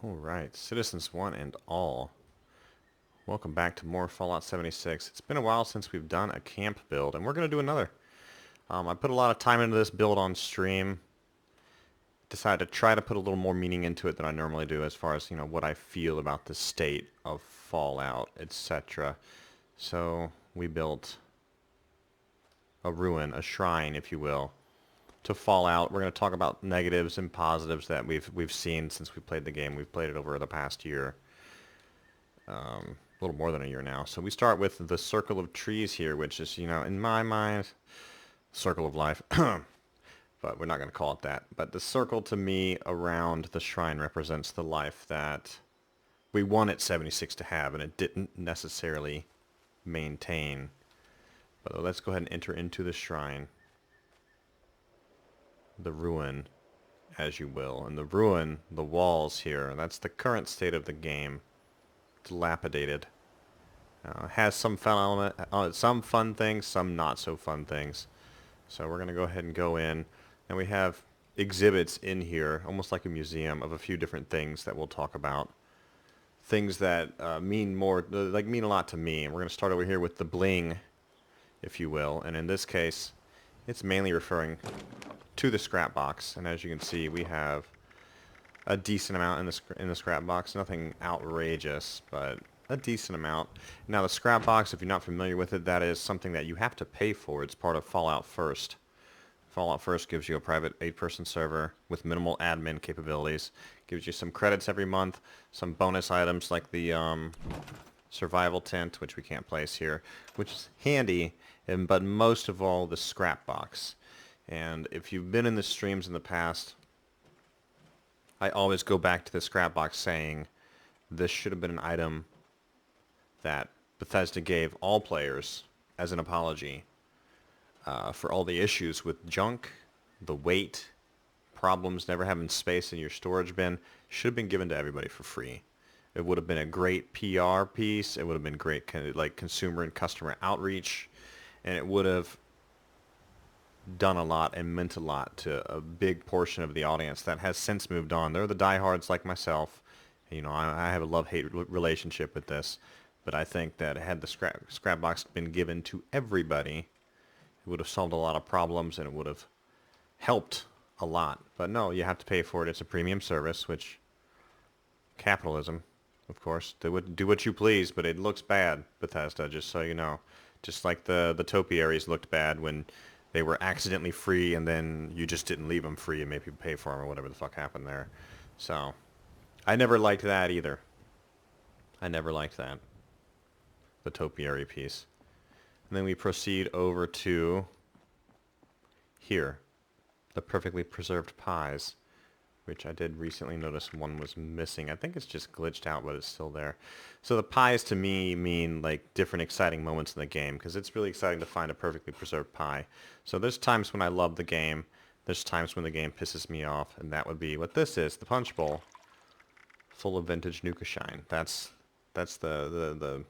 Alright, citizens one and all. Welcome back to more Fallout 76. It's been a while since we've done a camp build, and we're going to do another. I put a lot of time into this build on stream. Decided to try to put a little more meaning into it than I normally do as far as, what I feel about the state of Fallout, etc. So, we built a ruin, a shrine, if you will, to Fallout. We're going to talk about negatives and positives that we've seen since we played the game. We've played it over the past year. A little more than a year now. So we start with the circle of trees here, which is, in my mind, circle of life. But we're not going to call it that. But the circle to me around the shrine represents the life that we wanted 76 to have, and it didn't necessarily maintain. But let's go ahead and enter into the shrine. The ruin, as you will. And the ruin, the walls here, that's the current state of the game. Dilapidated. Has some fun some fun things, some not so fun things. So we're going to go ahead and go in. And we have exhibits in here, almost like a museum, of a few different things that we'll talk about. Things that mean a lot to me. And we're going to start over here with the bling, if you will. And in this case, it's mainly referring to the scrap box. And as you can see, we have a decent amount in the scrap box. Nothing outrageous, but a decent amount. Now the scrap box, if you're not familiar with it, that is something that you have to pay for. It's part of Fallout First. Fallout First gives you a private 8-person server with minimal admin capabilities. Gives you some credits every month, some bonus items like the survival tent, which we can't place here, which is handy, but most of all the scrap box. And if you've been in the streams in the past, I always go back to the scrap box saying this should have been an item that Bethesda gave all players as an apology for all the issues with junk, the weight, problems never having space in your storage bin. Should have been given to everybody for free. It would have been a great PR piece. It would have been great consumer and customer outreach, and it would have done a lot and meant a lot to a big portion of the audience that has since moved on. They're the diehards like myself. I have a love-hate relationship with this, but I think that had the scrap box been given to everybody, it would have solved a lot of problems and it would have helped a lot. But no, you have to pay for it. It's a premium service, which capitalism, of course, they would do what you please, but it looks bad, Bethesda, just so you know. Just like the topiaries looked bad when they were accidentally free and then you just didn't leave them free and made people pay for them or whatever the fuck happened there. So, I never liked that either. I never liked that. The topiary piece. And then we proceed over to here. The perfectly preserved pies, which I did recently notice one was missing. I think it's just glitched out, but it's still there. So the pies to me mean like different exciting moments in the game, because it's really exciting to find a perfectly preserved pie. So there's times when I love the game. There's times when the game pisses me off, and that would be what this is, the punch bowl, full of vintage Nuka Shine. That's the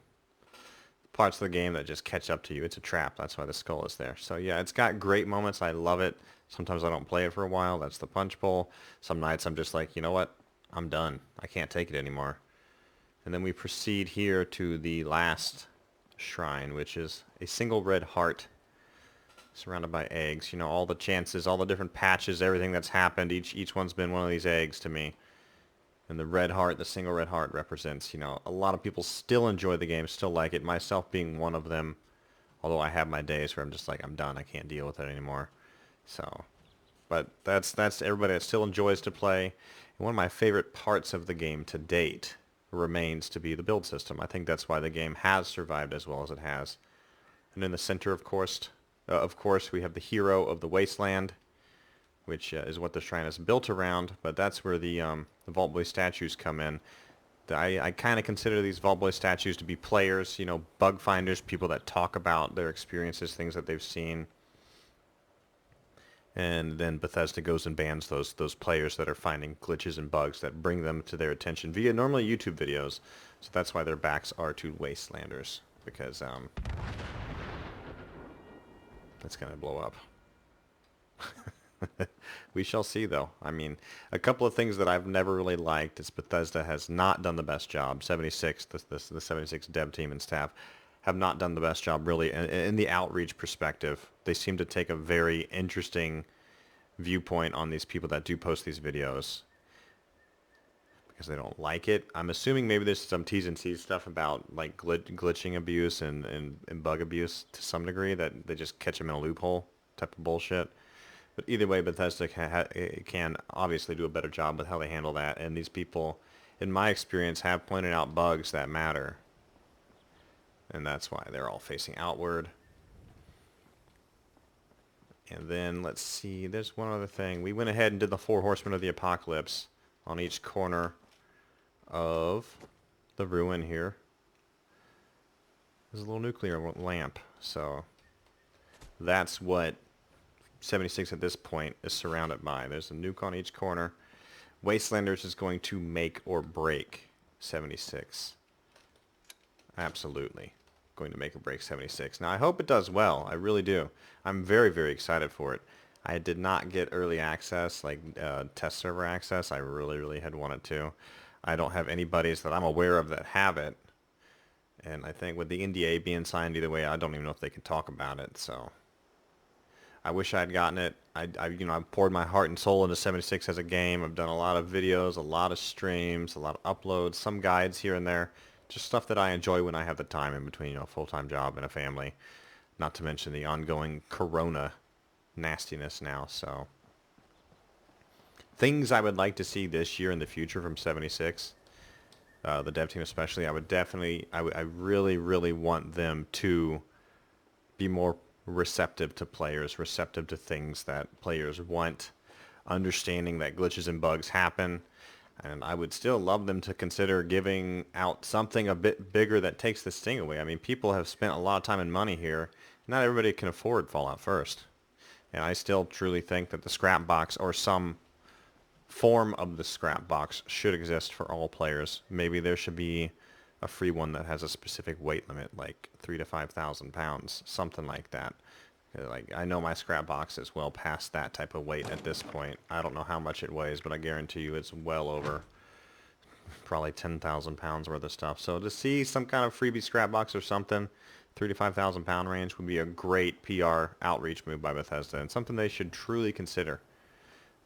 parts of the game that just catch up to you. It's a trap. That's why the skull is there. So yeah, it's got great moments. I love it. Sometimes I don't play it for a while. That's the punch bowl. Some nights I'm just like, you know what? I'm done. I can't take it anymore. And then we proceed here to the last shrine, which is a single red heart surrounded by eggs. All the chances, all the different patches, everything that's happened. Each one's been one of these eggs to me. And the red heart, the single red heart represents, a lot of people still enjoy the game, still like it, myself being one of them. Although I have my days where I'm just like, I'm done, I can't deal with it anymore. So, but that's everybody that still enjoys to play. And one of my favorite parts of the game to date remains to be the build system. I think that's why the game has survived as well as it has. And in the center, of course, we have the hero of the wasteland, which is what the shrine is built around, but that's where the Vault Boy statues come in. I kind of consider these Vault Boy statues to be players, bug finders, people that talk about their experiences, things that they've seen. And then Bethesda goes and bans those players that are finding glitches and bugs that bring them to their attention via normally YouTube videos. So that's why their backs are to Wastelanders, because that's going to blow up. We shall see, though. I mean, a couple of things that I've never really liked is Bethesda has not done the best job. 76, the 76 dev team and staff have not done the best job, really, in the outreach perspective. They seem to take a very interesting viewpoint on these people that do post these videos because they don't like it. I'm assuming maybe there's some T's and C's stuff about like glitching abuse and bug abuse to some degree that they just catch them in a loophole type of bullshit. But either way, Bethesda can obviously do a better job with how they handle that. And these people, in my experience, have pointed out bugs that matter. And that's why they're all facing outward. And then, let's see, there's one other thing. We went ahead and did the 4 Horsemen of the Apocalypse on each corner of the ruin here. There's a little nuclear lamp. So, that's what 76 at this point is surrounded by. There's a nuke on each corner. Wastelanders is going to make or break 76. Absolutely going to make or break 76. Now I hope it does well. I really do. I'm very, very excited for it. I did not get early access, like test server access. I really, really had wanted to. I don't have any buddies that I'm aware of that have it. And I think with the NDA being signed either way, I don't even know if they can talk about it. So I wish I had gotten it. I've poured my heart and soul into 76 as a game. I've done a lot of videos, a lot of streams, a lot of uploads, some guides here and there. Just stuff that I enjoy when I have the time in between, a full-time job and a family. Not to mention the ongoing corona nastiness now. So things I would like to see this year in the future from 76. The dev team especially, I really, really want them to be more receptive to players, receptive to things that players want, understanding that glitches and bugs happen, and I would still love them to consider giving out something a bit bigger that takes the sting away. I mean, people have spent a lot of time and money here. Not everybody can afford Fallout First, and I still truly think that the scrap box or some form of the scrap box should exist for all players. Maybe there should be a free one that has a specific weight limit, like 3,000 to 5,000 pounds, something like that. Like, I know my scrap box is well past that type of weight at this point. I don't know how much it weighs, but I guarantee you it's well over probably 10,000 pounds worth of stuff. So to see some kind of freebie scrap box or something, 3,000 to 5,000 pound range would be a great PR outreach move by Bethesda and something they should truly consider.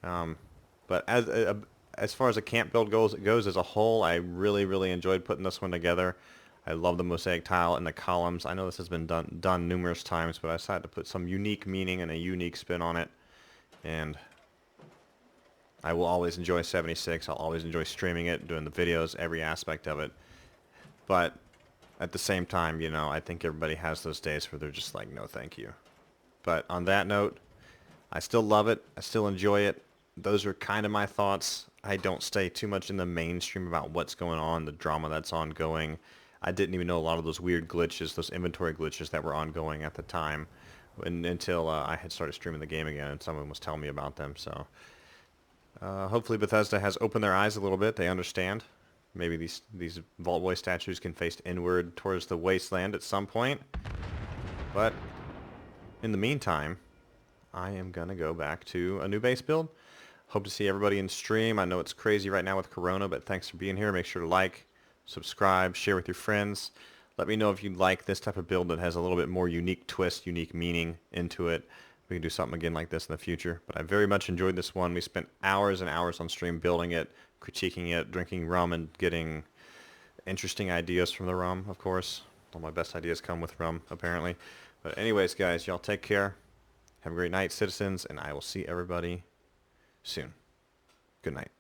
But as far as a camp build goes as a whole, I really, really enjoyed putting this one together. I love the mosaic tile and the columns. I know this has been done numerous times, but I decided to put some unique meaning and a unique spin on it. And I will always enjoy 76. I'll always enjoy streaming it, doing the videos, every aspect of it. But at the same time, I think everybody has those days where they're just like, no thank you. But on that note, I still love it. I still enjoy it. Those are kind of my thoughts. I don't stay too much in the mainstream about what's going on, the drama that's ongoing. I didn't even know a lot of those weird glitches, those inventory glitches that were ongoing at the time until I had started streaming the game again and someone was telling me about them. So hopefully Bethesda has opened their eyes a little bit. They understand. Maybe these Vault Boy statues can face inward towards the wasteland at some point. But in the meantime, I am going to go back to a new base build. Hope to see everybody in stream. I know it's crazy right now with Corona, but thanks for being here. Make sure to like, subscribe, share with your friends. Let me know if you like this type of build that has a little bit more unique twist, unique meaning into it. We can do something again like this in the future. But I very much enjoyed this one. We spent hours and hours on stream building it, critiquing it, drinking rum, and getting interesting ideas from the rum, of course. All my best ideas come with rum, apparently. But anyways, guys, y'all take care. Have a great night, citizens, and I will see everybody soon. Good night.